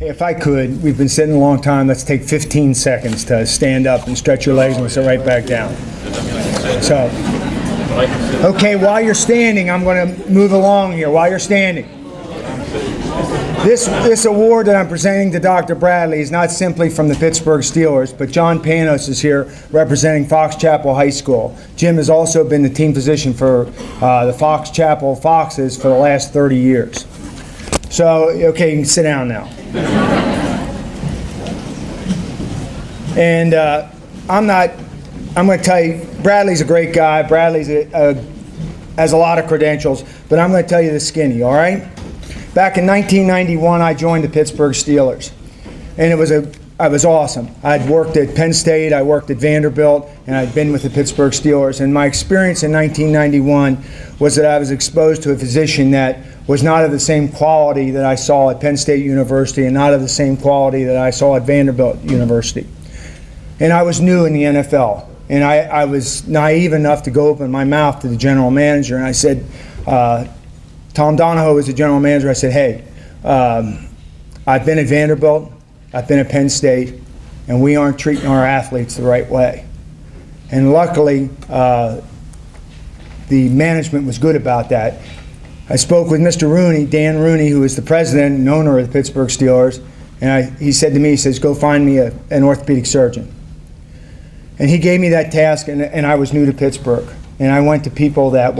Hey, if I could, we've been sitting a long time. Let's take 15 seconds to stand up and stretch your legs and we'll sit right back down. So, okay, while you're standing, I'm going to move along here. While you're standing. This award that I'm presenting to Dr. Bradley is not simply from the Pittsburgh Steelers, but John Panos is here representing Fox Chapel High School. Jim has also been the team physician for the Fox Chapel Foxes for the last 30 years. So, okay, you can sit down now. And I'm going to tell you, Bradley's a great guy. Bradley's has a lot of credentials, but I'm going to tell you the skinny, all right? Back in 1991, I joined the Pittsburgh Steelers, and it was awesome. I'd worked at Penn State, I worked at Vanderbilt, and I'd been with the Pittsburgh Steelers. And my experience in 1991 was that I was exposed to a physician that was not of the same quality that I saw at Penn State University and not of the same quality that I saw at Vanderbilt University. And I was new in the NFL, and I was naive enough to go open my mouth to the general manager, and I said, Tom Donahoe was the general manager. I said, hey, I've been at Vanderbilt, I've been at Penn State, and we aren't treating our athletes the right way. And luckily, the management was good about that. I spoke with Mr. Rooney, Dan Rooney, who is the president and owner of the Pittsburgh Steelers, and he said to me, he says, go find me an orthopedic surgeon. And he gave me that task, and I was new to Pittsburgh. And I went to people that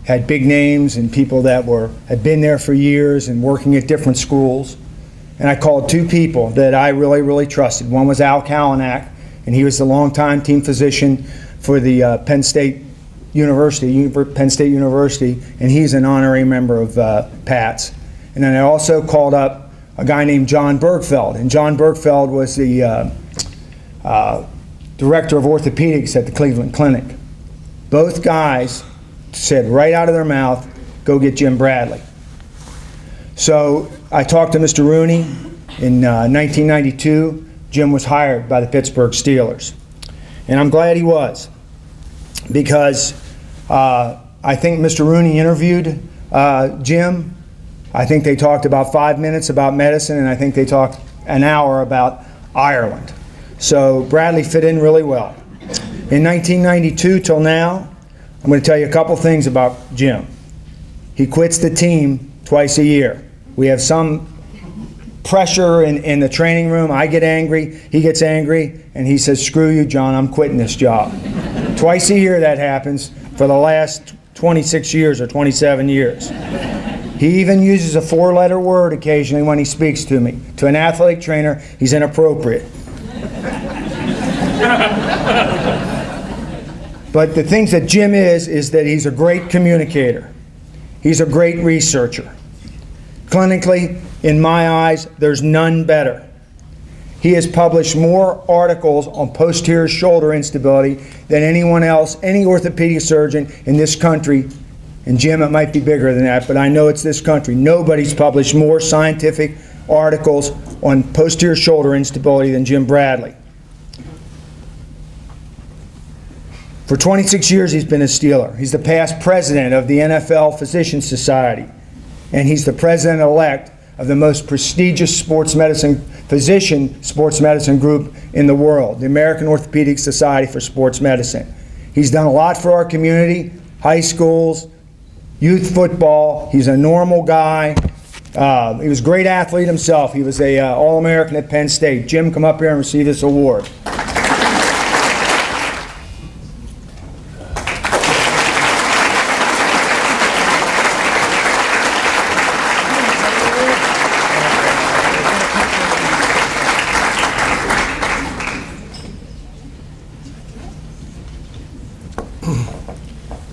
had big names and people that had been there for years and working at different schools. And I called two people that I really, really trusted. One was Al Kalanick, and he was the longtime team physician for the Penn State University, and he's an honorary member of PATS. And then I also called up a guy named John Bergfeld, and John Bergfeld was the director of orthopedics at the Cleveland Clinic. Both guys said right out of their mouth, go get Jim Bradley. So I talked to Mr. Rooney. In 1992, Jim was hired by the Pittsburgh Steelers. And I'm glad he was, because I think Mr. Rooney interviewed Jim. I think they talked about 5 minutes about medicine, and I think they talked an hour about Ireland. So Bradley fit in really well. In 1992 till now, I'm going to tell you a couple things about Jim. He quits the team twice a year. We have some pressure in the training room. I get angry, he gets angry, and he says, screw you, John, I'm quitting this job. Twice a year that happens for the last 26 years or 27 years. He even uses a 4-letter word occasionally when he speaks to me. To an athletic trainer, he's inappropriate. But the things that Jim is that he's a great communicator. He's a great researcher. Clinically, in my eyes, there's none better. He has published more articles on posterior shoulder instability than anyone else, any orthopedic surgeon in this country. And Jim, it might be bigger than that, but I know it's this country. Nobody's published more scientific articles on posterior shoulder instability than Jim Bradley. For 26 years, he's been a Steeler. He's the past president of the NFL Physicians Society, and he's the president-elect of the most prestigious sports medicine group in the world, the American Orthopedic Society for Sports Medicine. He's done a lot for our community, high schools, youth football. He's a normal guy. He was a great athlete himself. He was a All-American at Penn State. Jim, come up here and receive this award.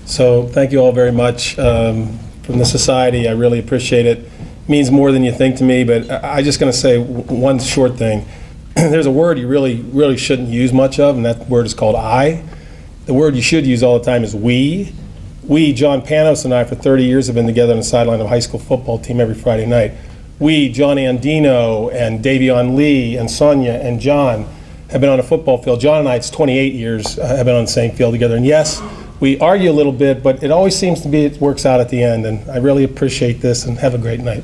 So thank you all very much from the Society. I really appreciate it. It means more than you think to me, but I'm just going to say one short thing. There's a word you really shouldn't use much of, and that word is called I. The word you should use all the time is we. We, John Panos and I, for 30 years have been together on the sideline of a high school football team every Friday night. We, John Andino and Davion Lee and Sonia and John, have been on a football field. John and I, it's 28 years, have been on the same field together. And yes, we argue a little bit, but it always seems to be it works out at the end. And I really appreciate this, and have a great night.